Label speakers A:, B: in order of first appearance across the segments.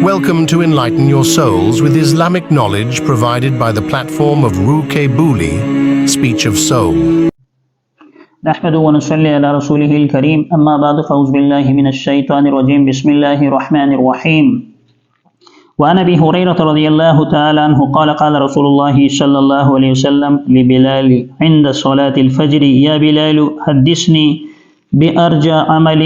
A: Welcome to Enlighten Your Souls with Islamic knowledge provided by the platform of Ruke Buli, Speech of Soul.
B: نحمد ونصلي على رسوله الكريم أما بعد فأعوذ بالله من الشيطان الرجيم بسم الله الرحمن الرحيم وعن أبي هريرة رضي الله تعالى عنه قال قال رسول الله صلى الله عليه وسلم لبلال عند صلاة الفجر يا بلال حدثني بأرجى عمل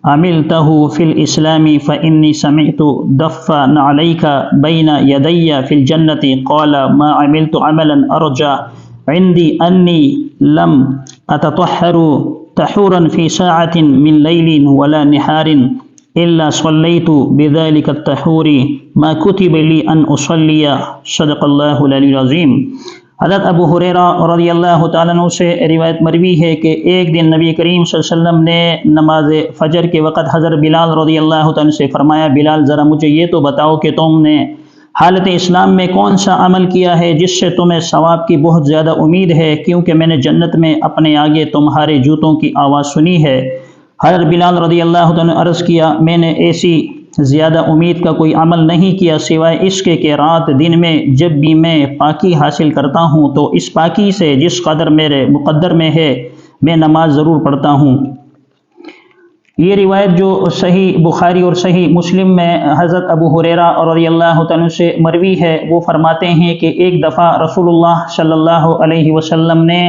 B: عملته في الإسلام فإني سمعت دفا عليك بين يدي في الجنة قال ما عملت عملا أرجى عندي أني لم أتطهر طهورا في ساعة من ليل ولا نهار إلا صليت بذلك الطهور ما كتب لي أن أصلي صدق الله العلي العظيم۔ حضرت ابو ہریرہ رضی اللہ تعالیٰ عنہ سے روایت مروی ہے کہ ایک دن نبی کریم صلی اللہ علیہ وسلم نے نماز فجر کے وقت حضرت بلال رضی اللہ تعالیٰ عنہ سے فرمایا، بلال ذرا مجھے یہ تو بتاؤ کہ تم نے حالت اسلام میں کون سا عمل کیا ہے جس سے تمہیں ثواب کی بہت زیادہ امید ہے، کیونکہ میں نے جنت میں اپنے آگے تمہارے جوتوں کی آواز سنی ہے۔ حضرت بلال رضی اللہ تعالیٰ نے عرض کیا، میں نے ایسی زیادہ امید کا کوئی عمل نہیں کیا سوائے اس کے کہ رات دن میں جب بھی میں پاکی حاصل کرتا ہوں تو اس پاکی سے جس قدر میرے مقدر میں ہے میں نماز ضرور پڑھتا ہوں۔ یہ روایت جو صحیح بخاری اور صحیح مسلم میں حضرت ابو ہریرہ رضی اللہ عنہ سے مروی ہے، وہ فرماتے ہیں کہ ایک دفعہ رسول اللہ صلی اللہ علیہ وسلم نے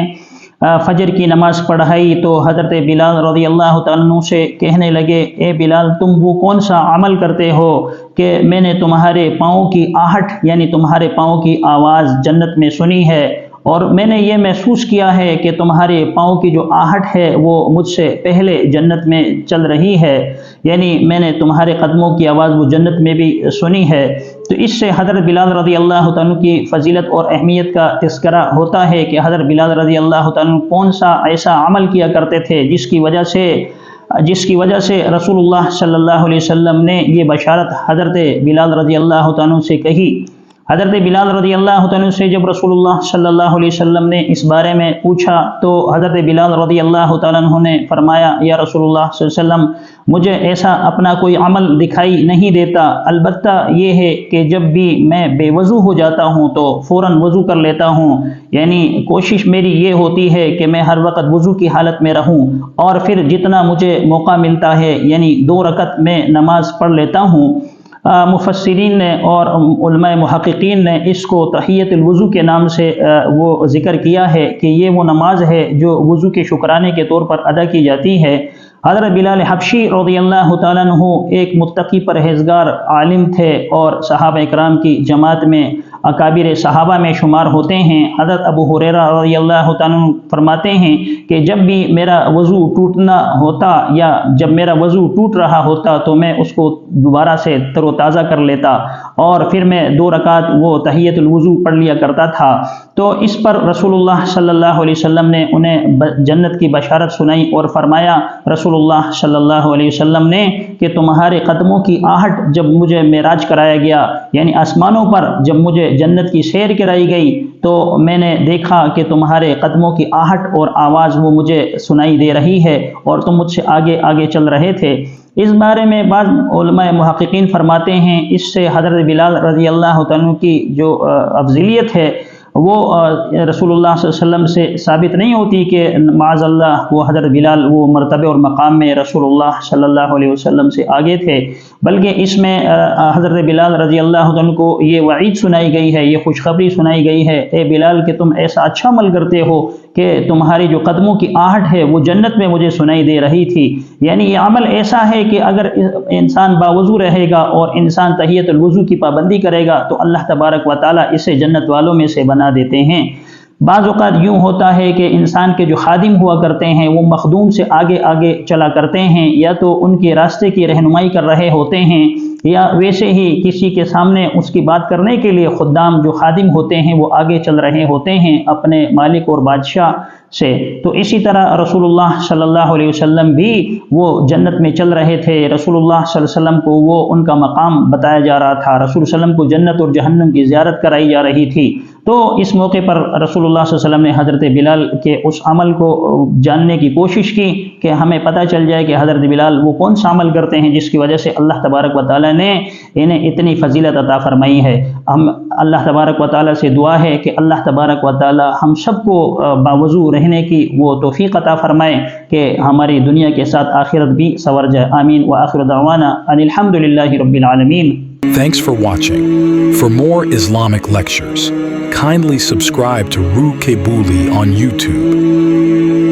B: فجر کی نماز پڑھائی تو حضرت بلال رضی اللہ تعالیٰ عنہ سے کہنے لگے، اے بلال تم وہ کون سا عمل کرتے ہو کہ میں نے تمہارے پاؤں کی آہٹ یعنی تمہارے پاؤں کی آواز جنت میں سنی ہے، اور میں نے یہ محسوس کیا ہے کہ تمہارے پاؤں کی جو آہٹ ہے وہ مجھ سے پہلے جنت میں چل رہی ہے، یعنی میں نے تمہارے قدموں کی آواز وہ جنت میں بھی سنی ہے۔ تو اس سے حضرت بلال رضی اللہ تعالیٰ کی فضیلت اور اہمیت کا تذکرہ ہوتا ہے کہ حضرت بلال رضی اللہ تعالیٰ کون سا ایسا عمل کیا کرتے تھے جس کی وجہ سے رسول اللہ صلی اللہ علیہ وسلم نے یہ بشارت حضرت بلال رضی اللہ تعالیٰ سے کہی۔ حضرت بلال رضی اللہ تعالیٰ سے جب رسول اللہ صلی اللہ علیہ وسلم نے اس بارے میں پوچھا تو حضرت بلال رضی اللہ تعالیٰ عنہ نے فرمایا، یا رسول اللہ صلی اللہ علیہ وسلم مجھے ایسا اپنا کوئی عمل دکھائی نہیں دیتا، البتہ یہ ہے کہ جب بھی میں بے وضو ہو جاتا ہوں تو فوراً وضو کر لیتا ہوں، یعنی کوشش میری یہ ہوتی ہے کہ میں ہر وقت وضو کی حالت میں رہوں، اور پھر جتنا مجھے موقع ملتا ہے یعنی 2 رکعت میں نماز پڑھ لیتا ہوں۔ مفسرین نے اور علماء محققین نے اس کو تحیۃ الوضو کے نام سے وہ ذکر کیا ہے کہ یہ وہ نماز ہے جو وضو کے شکرانے کے طور پر ادا کی جاتی ہے۔ حضرت بلال حبشی رضی اللہ تعالیٰ عنہ ایک متقی پرہیزگار عالم تھے اور صحابہ اکرام کی جماعت میں اکابر صحابہ میں شمار ہوتے ہیں۔ حضرت ابو ہریرہ رضی اللہ تعالیٰ عنہ فرماتے ہیں کہ جب بھی میرا وضو ٹوٹنا ہوتا یا جب میرا وضو ٹوٹ رہا ہوتا تو میں اس کو دوبارہ سے تر و تازہ کر لیتا اور پھر میں 2 رکعت وہ تحیۃ الوضو پڑھ لیا کرتا تھا۔ تو اس پر رسول اللہ صلی اللہ علیہ وسلم نے انہیں جنت کی بشارت سنائی اور فرمایا رسول اللہ صلی اللہ علیہ وسلم نے کہ تمہارے قدموں کی آہٹ جب مجھے معراج کرایا گیا یعنی آسمانوں پر جب مجھے جنت کی سیر کرائی گئی تو میں نے دیکھا کہ تمہارے قدموں کی آہٹ اور آواز وہ مجھے سنائی دے رہی ہے اور تم مجھ سے آگے آگے چل رہے تھے۔ اس بارے میں بعض علماء محققین فرماتے ہیں اس سے حضرت بلال رضی اللہ عنہ کی جو افضلیت ہے وہ رسول اللہ صلی اللہ علیہ وسلم سے ثابت نہیں ہوتی کہ معاذ اللہ وہ حضرت بلال وہ مرتبے اور مقام میں رسول اللہ صلی اللہ علیہ وسلم سے آگے تھے، بلکہ اس میں حضرت بلال رضی اللہ عنہ کو یہ وعید سنائی گئی ہے، یہ خوشخبری سنائی گئی ہے، اے بلال کہ تم ایسا اچھا عمل کرتے ہو کہ تمہاری جو قدموں کی آہٹ ہے وہ جنت میں مجھے سنائی دے رہی تھی۔ یعنی یہ عمل ایسا ہے کہ اگر انسان باوضو رہے گا اور انسان تحیۃ الوضو کی پابندی کرے گا تو اللہ تبارک و تعالیٰ اسے جنت والوں میں سے بنا دیتے ہیں۔ بعض اوقات یوں ہوتا ہے کہ انسان کے جو خادم ہوا کرتے ہیں وہ مخدوم سے آگے آگے چلا کرتے ہیں، یا تو ان کے راستے کی رہنمائی کر رہے ہوتے ہیں یا ویسے ہی کسی کے سامنے اس کی بات کرنے کے لیے خدام جو خادم ہوتے ہیں وہ آگے چل رہے ہوتے ہیں اپنے مالک اور بادشاہ سے۔ تو اسی طرح رسول اللہ صلی اللہ علیہ وسلم بھی وہ جنت میں چل رہے تھے، رسول اللہ صلی اللہ علیہ وسلم کو وہ ان کا مقام بتایا جا رہا تھا، رسول صلی اللہ علیہ وسلم کو جنت اور جہنم کی زیارت کرائی جا رہی تھی۔ تو اس موقع پر رسول اللہ صلی اللہ علیہ وسلم نے حضرت بلال کے اس عمل کو جاننے کی کوشش کی کہ ہمیں پتہ چل جائے کہ حضرت بلال وہ کون سا عمل کرتے ہیں جس کی وجہ سے اللہ تبارک و تعالیٰ نے انہیں اتنی فضیلت عطا فرمائی ہے. ہم اللہ تبارک و تعالیٰ سے دعا ہے کہ اللہ تبارک و تعالیٰ ہم سب کو باوضو رہنے کی وہ توفیق عطا فرمائے کہ ہماری دنیا کے ساتھ آخرت بھی سنور جائے. آمین. وآخر دعوانا ان الحمدللہ رب العالمین.
C: Thanks for watching. For more Islamic lectures, kindly subscribe to Ru Kabuli on YouTube.